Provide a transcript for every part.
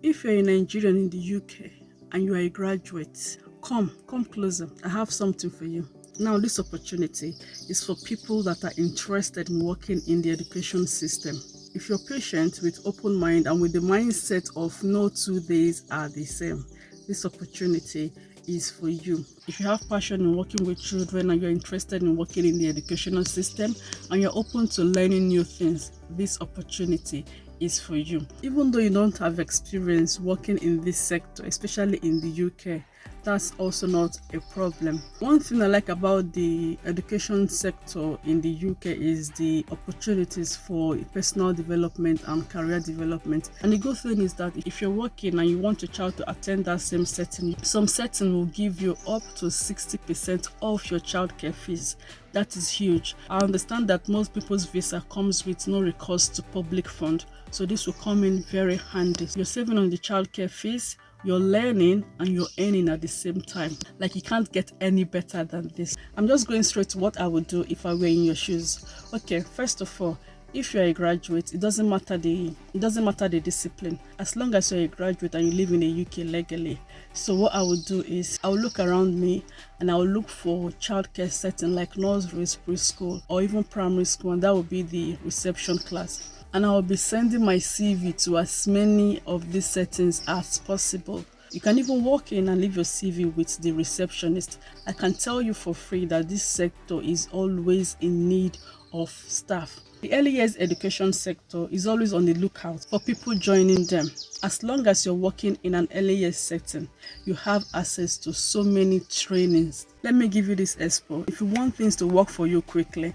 If you're a Nigerian in the UK and you are a graduate, come closer. I have something for you. Now, this opportunity is for people that are interested in working in the education system. If you're patient with open mind and with the mindset of no 2 days are the same, this opportunity is for you. If you have passion in working with children and you're interested in working in the educational system and you're open to learning new things, this opportunity is for you. Even though you don't have experience working in this sector, especially in the UK, that's also not a problem. One thing I like about the education sector in the UK is the opportunities for personal development and career development. And the good thing is that if you're working and you want your child to attend that same setting, some setting will give you up to 60% off your childcare fees. That is huge. I understand that most people's visa comes with no recourse to public fund, so this will come in very handy. You're saving on the childcare fees, you're learning, and you're earning at the same time. Like, you can't get any better than this. I'm just going straight to what I would do if I were in your shoes. Okay, first of all, if you're a graduate, it doesn't matter the discipline, as long as you're a graduate and you live in the UK legally. So what I would do is I will look around me and I will look for childcare setting like nurseries, preschool, or even primary school, and that will be the reception class. And I will be sending my CV to as many of these settings as possible. You can even walk in and leave your CV with the receptionist. I can tell you for free that this sector is always in need of staff. The early years education sector is always on the lookout for people joining them. As long as you're working in an early years setting, you have access to so many trainings. Let me give you this expo. If you want things to work for you quickly,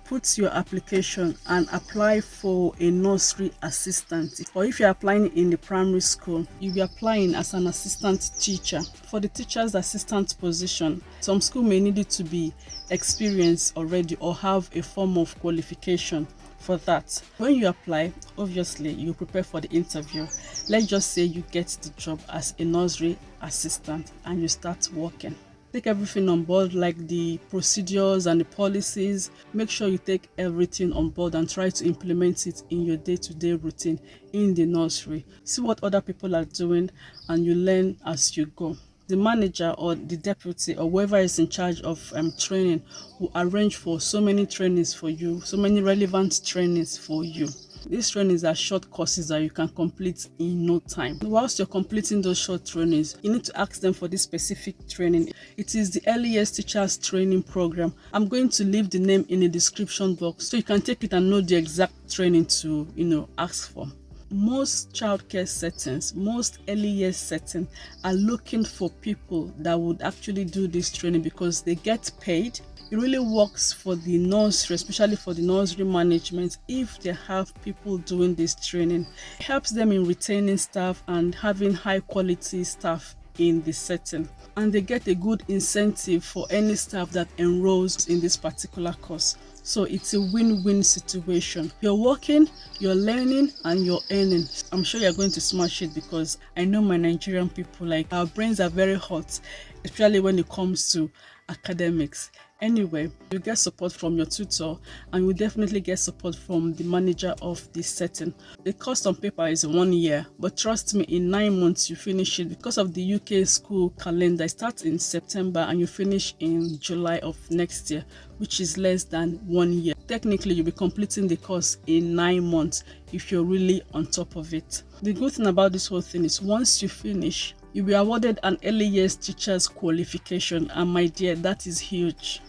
put your application and apply for a nursery assistant. Or if you're applying in the primary school, you'll be applying as an assistant teacher. For the teacher's assistant position, some school may need you to be experienced already or have a form of qualification for that. When you apply, obviously you prepare for the interview. Let's just say you get the job as a nursery assistant and you start working. Take everything on board, like the procedures and the policies. Make sure you take everything on board and try to implement it in your day-to-day routine in the nursery. See what other people are doing and you learn as you go. The manager or the deputy or whoever is in charge of training will arrange for so many trainings for you, so many relevant trainings for you. These trainings are short courses that you can complete in no time. Whilst you're completing those short trainings, you need to ask them for this specific training. It is the Early Years Teachers Training Program. I'm going to leave the name in the description box so you can take it and know the exact training to ask for. Most childcare settings, most early years settings are looking for people that would actually do this training because they get paid. It really works for the nursery, especially for the nursery management, if they have people doing this training. It helps them in retaining staff and having high quality staff in the setting. And they get a good incentive for any staff that enrolls in this particular course. So it's a win-win situation. You're working, you're learning, and you're earning. I'm sure you're going to smash it because I know my Nigerian people, like, our brains are very hot, especially when it comes to academics. Anyway, you get support from your tutor and you definitely get support from the manager of this setting. The cost on paper is 1 year, but trust me, in 9 months you finish it. Because of the UK school calendar, it starts in September and you finish in July of next year, which is less than 1 year. Technically, you'll be completing the course in 9 months if you're really on top of it. The good thing about this whole thing is once you finish, you'll be awarded an early years teacher's qualification, and my dear, that is huge.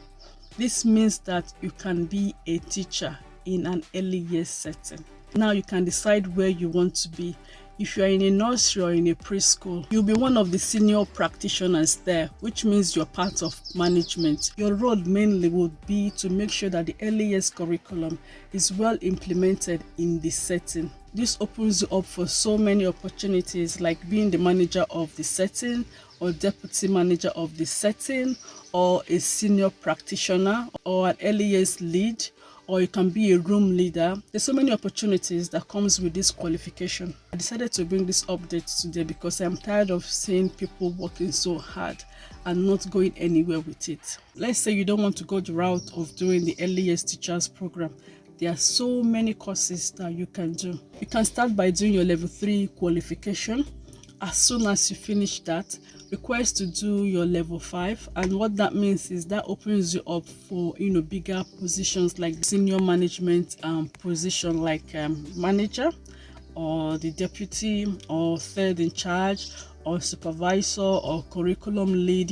This means that you can be a teacher in an early years setting. Now you can decide where you want to be. If you are in a nursery or in a preschool, you'll be one of the senior practitioners there, which means you're part of management. Your role mainly would be to make sure that the early years curriculum is well implemented in the setting. This opens you up for so many opportunities, like being the manager of the setting or deputy manager of the setting, or a senior practitioner, or an early years lead, or you can be a room leader. There's so many opportunities that comes with this qualification. I decided to bring this update today because I'm tired of seeing people working so hard and not going anywhere with it. Let's say you don't want to go the route of doing the early years teachers program. There are so many courses that you can do. You can start by doing your level 3 qualification. As soon as you finish that, request to do your level 5, and what that means is that opens you up for bigger positions like senior management position, like manager or the deputy or third in charge or supervisor or curriculum lead.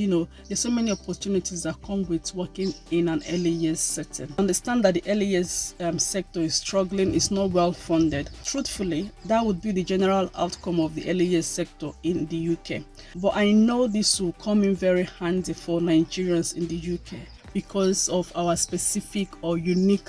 There's so many opportunities that come with working in an early years setting. Understand that the early years sector is struggling, it's not well funded. Truthfully, that would be the general outcome of the early years sector in the UK. But I know this will come in very handy for Nigerians in the UK because of our specific or unique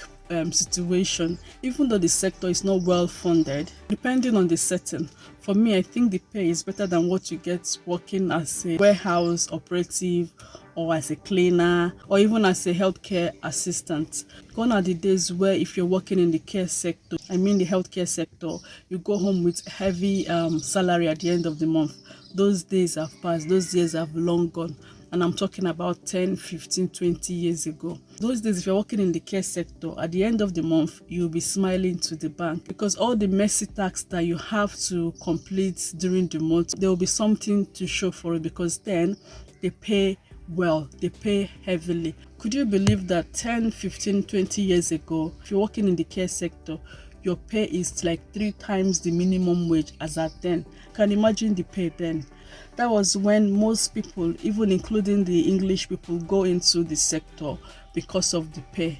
situation. Even though the sector is not well funded, depending on the setting, for me, I think the pay is better than what you get working as a warehouse operative or as a cleaner or even as a healthcare assistant. Gone are the days where if you're working in the care sector, the healthcare sector, you go home with heavy salary at the end of the month. Those days have passed, those days have long gone. And I'm talking about 10, 15, 20 years ago. Those days, if you're working in the care sector, at the end of the month, you'll be smiling to the bank because all the messy tasks that you have to complete during the month, there will be something to show for it because then they pay well, they pay heavily. Could you believe that 10, 15, 20 years ago, if you're working in the care sector, your pay is like 3 times the minimum wage as at then? Can you imagine the pay then? That was when most people, even including the English people, go into the sector because of the pay.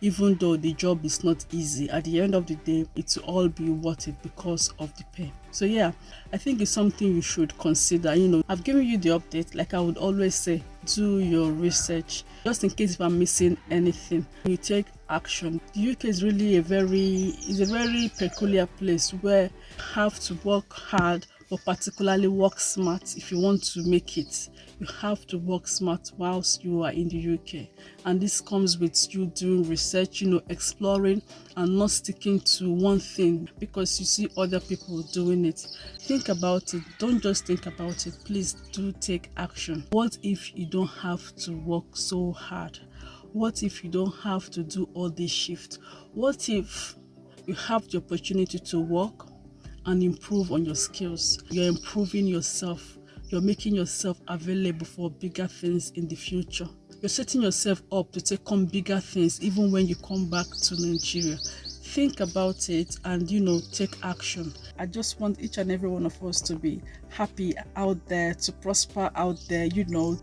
Even though the job is not easy, at the end of the day, it will all be worth it because of the pay. So yeah, I think it's something you should consider. I've given you the update. Like I would always say, do your research just in case if I'm missing anything. You take action. The UK is really a very peculiar place where you have to work hard, but particularly work smart if you want to make it. You have to work smart whilst you are in the UK, and this comes with you doing research, exploring and not sticking to one thing because you see other people doing it. Think about it. Don't just think about it. Please do take action. What if you don't have to work so hard? What if you don't have to do all this shift? What if you have the opportunity to work and improve on your skills? You're improving yourself. You're making yourself available for bigger things in the future. You're setting yourself up to take on bigger things even when you come back to Nigeria. Think about it and take action. I just want each and every one of us to be happy out there, to prosper out there.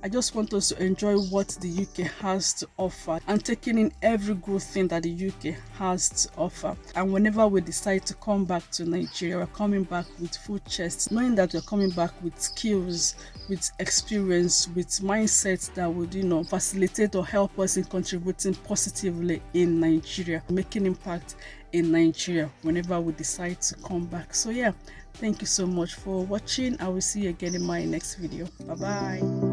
I just want us to enjoy what the UK has to offer and taking in every good thing that the UK has to offer. And whenever we decide to come back to Nigeria, we're coming back with full chest, knowing that we're coming back with skills, with experience, with mindsets that would facilitate or help us in contributing positively in Nigeria, making impact in Nigeria whenever we decide to come back. So yeah, thank you so much for watching. I will see you again in my next video. Bye bye.